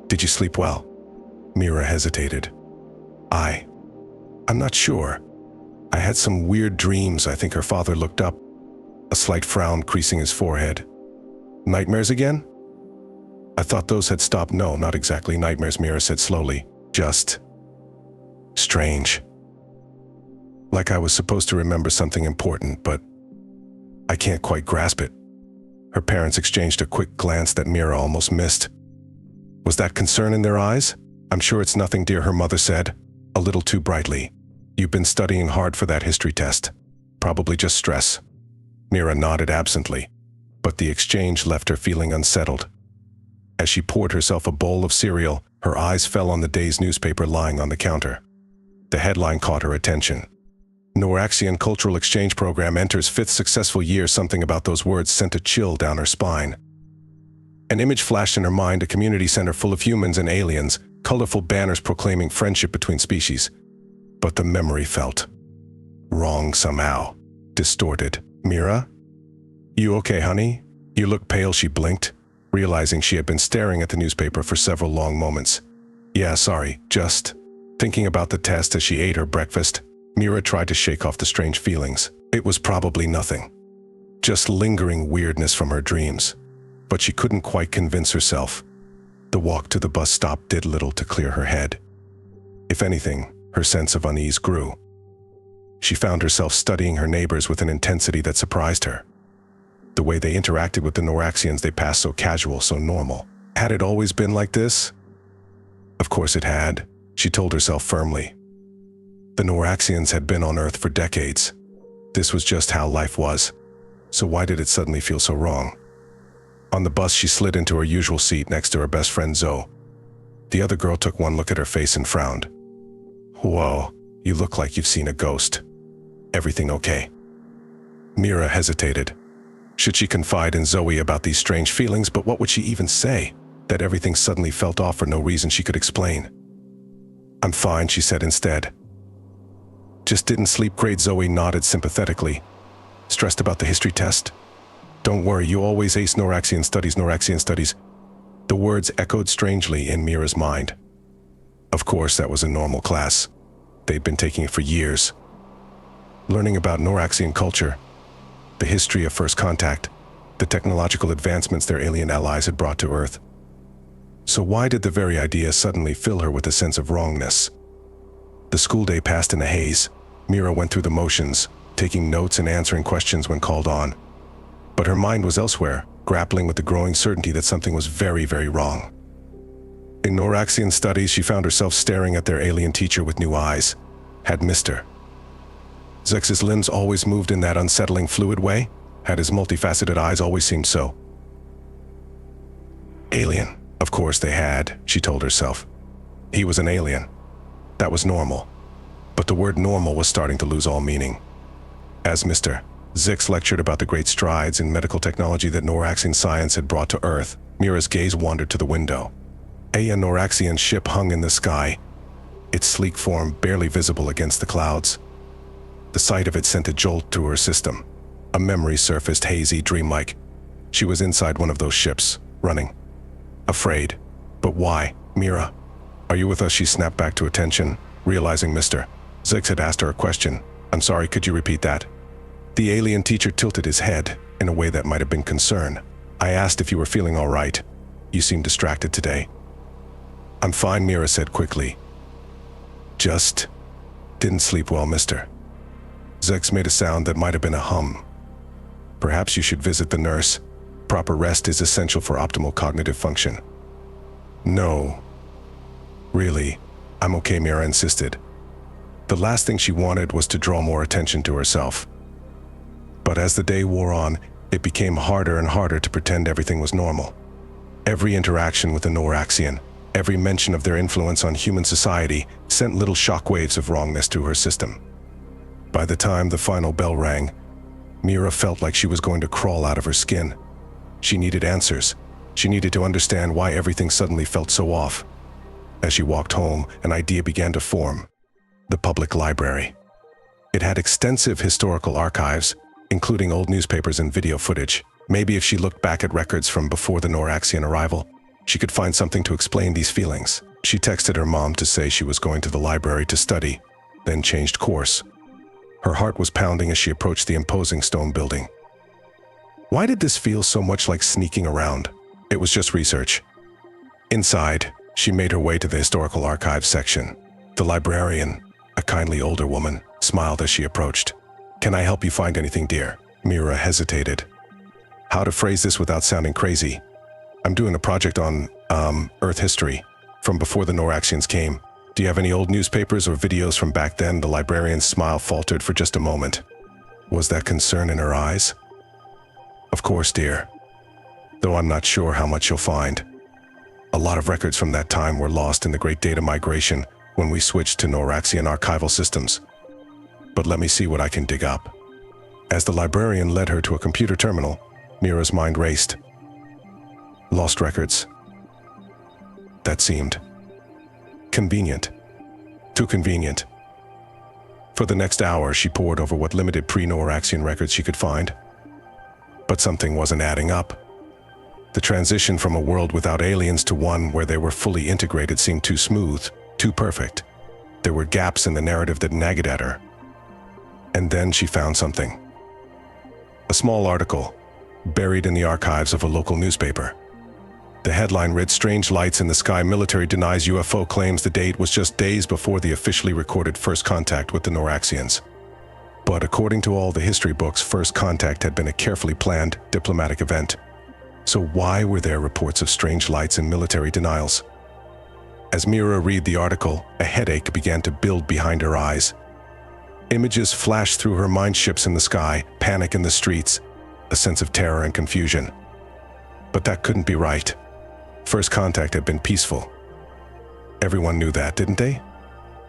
Did you sleep well? Mira hesitated. I'm not sure. I had some weird dreams. I think her father looked up, a slight frown creasing his forehead. Nightmares again? I thought those had stopped. No, not exactly nightmares, Mira said slowly. Just strange. Like I was supposed to remember something important, but I can't quite grasp it. Her parents exchanged a quick glance that Mira almost missed. Was that concern in their eyes? I'm sure it's nothing, dear, her mother said, a little too brightly. You've been studying hard for that history test. Probably just stress. Mira nodded absently, but the exchange left her feeling unsettled. As she poured herself a bowl of cereal, her eyes fell on the day's newspaper lying on the counter. The headline caught her attention. Nooraxian Cultural Exchange Program enters 5th successful year. Something about those words sent a chill down her spine. An image flashed in her mind, a community center full of humans and aliens, colorful banners proclaiming friendship between species. But the memory felt wrong somehow, distorted. Mira? You okay, honey? You look pale, she blinked, realizing she had been staring at the newspaper for several long moments. Yeah, sorry, just thinking about the test as she ate her breakfast. Mira tried to shake off the strange feelings. It was probably nothing, just lingering weirdness from her dreams. But she couldn't quite convince herself. The walk to the bus stop did little to clear her head. If anything, her sense of unease grew. She found herself studying her neighbors with an intensity that surprised her. The way they interacted with the Nooraxians, they passed so casual, so normal. Had it always been like this? Of course it had, she told herself firmly. The Nooraxians had been on Earth for decades. This was just how life was. So why did it suddenly feel so wrong? On the bus, she slid into her usual seat next to her best friend Zoe. The other girl took one look at her face and frowned. Whoa, you look like you've seen a ghost. Everything okay? Mira hesitated. Should she confide in Zoe about these strange feelings, but what would she even say? That everything suddenly felt off for no reason she could explain. I'm fine, she said instead. Just didn't sleep great, Zoe nodded sympathetically. Stressed about the history test? Don't worry, you always ace Nooraxian studies, Nooraxian studies. The words echoed strangely in Mira's mind. Of course, that was a normal class. They'd been taking it for years. Learning about Nooraxian culture, the history of first contact, the technological advancements their alien allies had brought to Earth. So why did the very idea suddenly fill her with a sense of wrongness? The school day passed in a haze. Mira went through the motions, taking notes and answering questions when called on. But her mind was elsewhere, grappling with the growing certainty that something was very, very wrong. In Nooraxian studies, she found herself staring at their alien teacher with new eyes. Had missed her. Zex's limbs always moved in that unsettling, fluid way. Had his multifaceted eyes always seemed so. Alien. Of course they had, she told herself. He was an alien. That was normal. But the word normal was starting to lose all meaning. As Mr. Zix lectured about the great strides in medical technology that Nooraxian science had brought to Earth, Mira's gaze wandered to the window. A Nooraxian ship hung in the sky, its sleek form barely visible against the clouds. The sight of it sent a jolt through her system. A memory surfaced, hazy, dreamlike. She was inside one of those ships, running. Afraid. But why? Mira, are you with us? She snapped back to attention, realizing Mr. Zix had asked her a question. I'm sorry, could you repeat that? The alien teacher tilted his head in a way that might have been concern. I asked if you were feeling all right. You seem distracted today. I'm fine, Mira said quickly. Just didn't sleep well, mister. Zex made a sound that might have been a hum. Perhaps you should visit the nurse. Proper rest is essential for optimal cognitive function. No. Really, I'm okay, Mira insisted. The last thing she wanted was to draw more attention to herself. But as the day wore on, it became harder and harder to pretend everything was normal. Every interaction with the Nooraxian, every mention of their influence on human society, sent little shockwaves of wrongness through her system. By the time the final bell rang, Mira felt like she was going to crawl out of her skin. She needed answers. She needed to understand why everything suddenly felt so off. As she walked home, an idea began to form. The public library. It had extensive historical archives, including old newspapers and video footage. Maybe if she looked back at records from before the Nooraxian arrival, she could find something to explain these feelings. She texted her mom to say she was going to the library to study, then changed course. Her heart was pounding as she approached the imposing stone building. Why did this feel so much like sneaking around? It was just research. Inside, she made her way to the historical archives section. The librarian, a kindly older woman, smiled as she approached. "Can I help you find anything, dear?" Mira hesitated. How to phrase this without sounding crazy? "I'm doing a project on, Earth history, from before the Nooraxians came. Do you have any old newspapers or videos from back then?" The librarian's smile faltered for just a moment. Was that concern in her eyes? "Of course, dear. Though I'm not sure how much you'll find. A lot of records from that time were lost in the Great Data Migration when we switched to Nooraxian archival systems. But let me see what I can dig up." As the librarian led her to a computer terminal, Mira's mind raced. Lost records. That seemed convenient. Too convenient. For the next hour, she pored over what limited pre-Nooraxian records she could find. But something wasn't adding up. The transition from a world without aliens to one where they were fully integrated seemed too smooth, too perfect. There were gaps in the narrative that nagged at her. And then she found something. A small article, buried in the archives of a local newspaper. The headline read, "Strange lights in the sky, military denies UFO claims." The date was just days before the officially recorded first contact with the Nooraxians. But according to all the history books, first contact had been a carefully planned diplomatic event. So why were there reports of strange lights and military denials? As Mira read the article, a headache began to build behind her eyes. Images flashed through her mind, ships in the sky, panic in the streets, a sense of terror and confusion. But that couldn't be right. First contact had been peaceful. Everyone knew that, didn't they?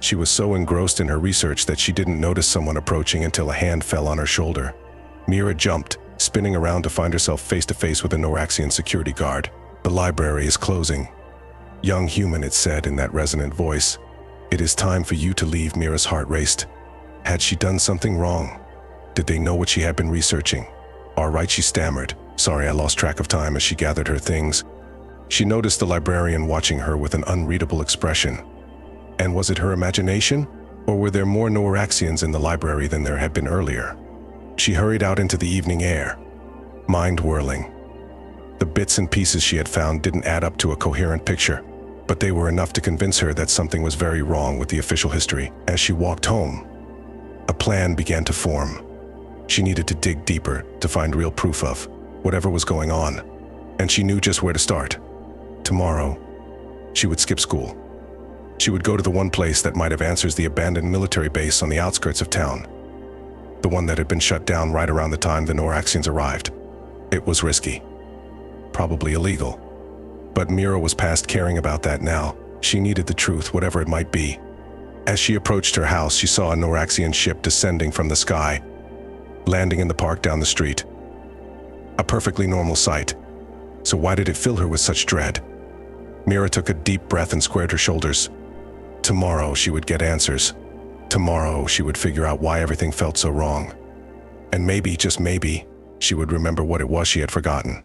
She was so engrossed in her research that she didn't notice someone approaching until a hand fell on her shoulder. Mira jumped, spinning around to find herself face to face with a Nooraxian security guard. "The library is closing. Young human," it said in that resonant voice. "It is time for you to leave." Mira's heart raced. Had she done something wrong? Did they know what she had been researching? "All right," she stammered. "Sorry, I lost track of time." As she gathered her things, she noticed the librarian watching her with an unreadable expression. And was it her imagination? Or were there more Nooraxians in the library than there had been earlier? She hurried out into the evening air, mind whirling. The bits and pieces she had found didn't add up to a coherent picture, but they were enough to convince her that something was very wrong with the official history. As she walked home, a plan began to form. She needed to dig deeper to find real proof of whatever was going on, and she knew just where to start. Tomorrow, she would skip school. She would go to the one place that might have answers, the abandoned military base on the outskirts of town. The one that had been shut down right around the time the Nooraxians arrived. It was risky. Probably illegal. But Mira was past caring about that now. She needed the truth, whatever it might be. As she approached her house, she saw a Nooraxian ship descending from the sky, landing in the park down the street. A perfectly normal sight. So why did it fill her with such dread? Mira took a deep breath and squared her shoulders. Tomorrow she would get answers. Tomorrow she would figure out why everything felt so wrong. And maybe, just maybe, she would remember what it was she had forgotten.